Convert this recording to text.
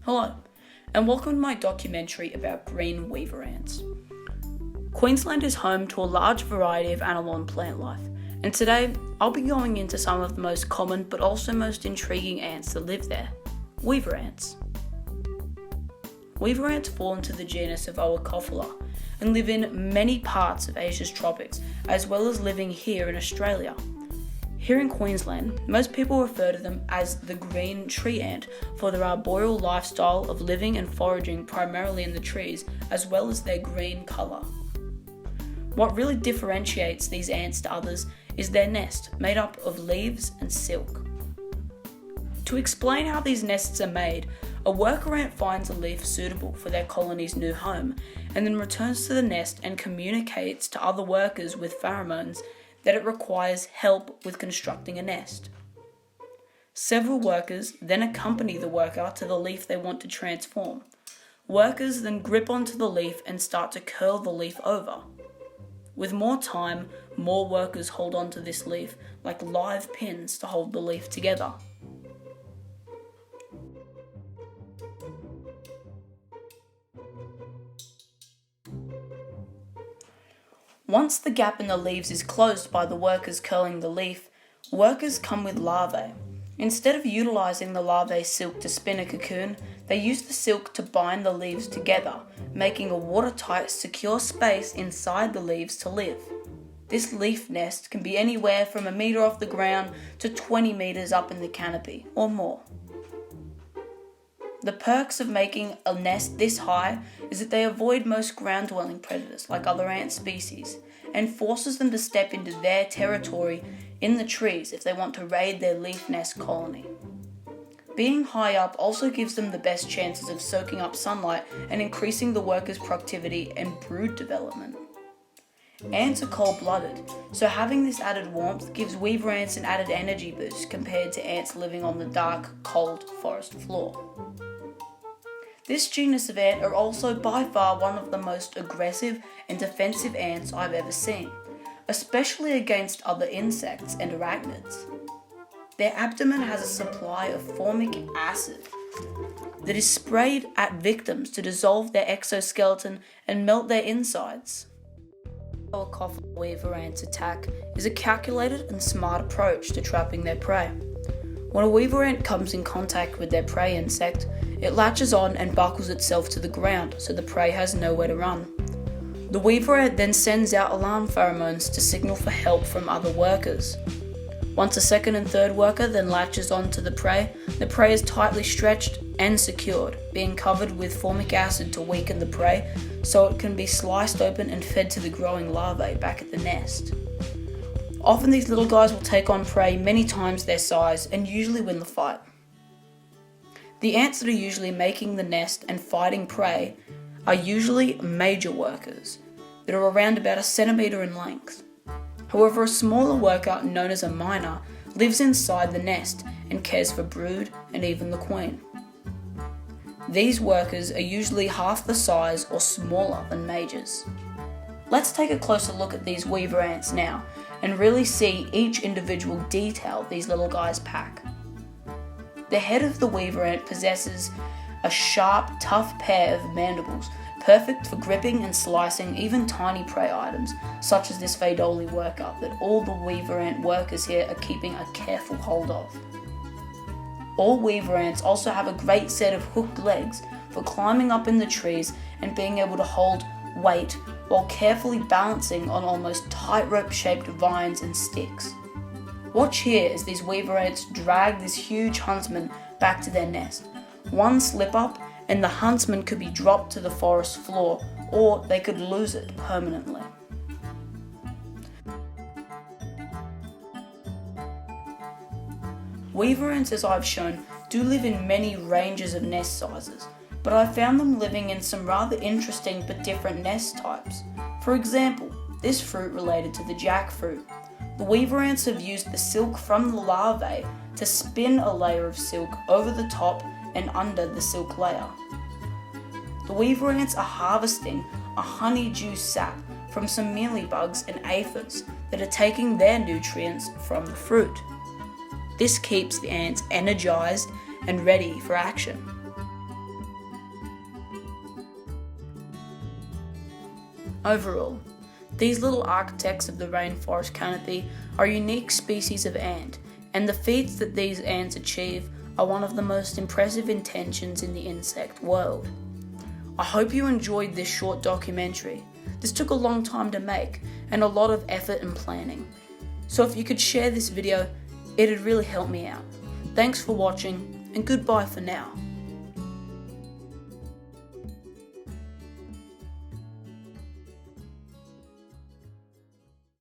Hello, and welcome to my documentary about green weaver ants. Queensland is home to a large variety of animal and plant life, and today I'll be going into some of the most common but also most intriguing ants that live there, weaver ants. Weaver ants fall into the genus of Architects and live in many parts of Asia's tropics, as well as living here in Australia. Here in Queensland, most people refer to them as the green tree ant for their arboreal lifestyle of living and foraging primarily in the trees, as well as their green colour. What really differentiates these ants to others is their nest, made up of leaves and silk. To explain how these nests are made, a worker ant finds a leaf suitable for their colony's new home, and then returns to the nest and communicates to other workers with pheromones that it requires help with constructing a nest. Several workers then accompany the worker to the leaf they want to transform. Workers then grip onto the leaf and start to curl the leaf over. With more time, more workers hold onto this leaf like live pins to hold the leaf together. Once the gap in the leaves is closed by the workers curling the leaf, workers come with larvae. Instead of utilising the larvae silk to spin a cocoon, they use the silk to bind the leaves together, making a watertight, secure space inside the leaves to live. This leaf nest can be anywhere from 1 metre off the ground to 20 metres up in the canopy, or more. The perks of making a nest this high is that they avoid most ground-dwelling predators like other ant species, and forces them to step into their territory in the trees if they want to raid their leaf nest colony. Being high up also gives them the best chances of soaking up sunlight and increasing the workers' productivity and brood development. Ants are cold-blooded, so having this added warmth gives weaver ants an added energy boost compared to ants living on the dark, cold forest floor. This genus of ant are also by far one of the most aggressive and defensive ants I've ever seen, especially against other insects and arachnids. Their abdomen has a supply of formic acid that is sprayed at victims to dissolve their exoskeleton and melt their insides. A weaver ant's attack is a calculated and smart approach to trapping their prey. When a weaver ant comes in contact with their prey insect, it latches on and buckles itself to the ground so the prey has nowhere to run. The weaver ant then sends out alarm pheromones to signal for help from other workers. Once a second and third worker then latches on to the prey is tightly stretched and secured, being covered with formic acid to weaken the prey so it can be sliced open and fed to the growing larvae back at the nest. Often these little guys will take on prey many times their size and usually win the fight. The ants that are usually making the nest and fighting prey are usually major workers that are around about 1 centimetre in length. However, a smaller worker known as a miner lives inside the nest and cares for brood and even the queen. These workers are usually half the size or smaller than majors. Let's take a closer look at these weaver ants now and really see each individual detail these little guys pack. The head of the weaver ant possesses a sharp, tough pair of mandibles, perfect for gripping and slicing even tiny prey items, such as this Fadoli worker that all the weaver ant workers here are keeping a careful hold of. All weaver ants also have a great set of hooked legs for climbing up in the trees and being able to hold weight while carefully balancing on almost tightrope-shaped vines and sticks. Watch here as these weaver ants drag this huge huntsman back to their nest. One slip up and the huntsman could be dropped to the forest floor, or they could lose it permanently. Weaver ants, as I've shown, do live in many ranges of nest sizes, but I found them living in some rather interesting but different nest types. For example, this fruit related to the jackfruit. The weaver ants have used the silk from the larvae to spin a layer of silk over the top and under the silk layer. The weaver ants are harvesting a honeydew sap from some mealybugs and aphids that are taking their nutrients from the fruit. This keeps the ants energized and ready for action. Overall, these little architects of the rainforest canopy are a unique species of ant, and the feats that these ants achieve are one of the most impressive intentions in the insect world. I hope you enjoyed this short documentary. This took a long time to make and a lot of effort and planning. So if you could share this video, it'd really help me out. Thanks for watching and goodbye for now.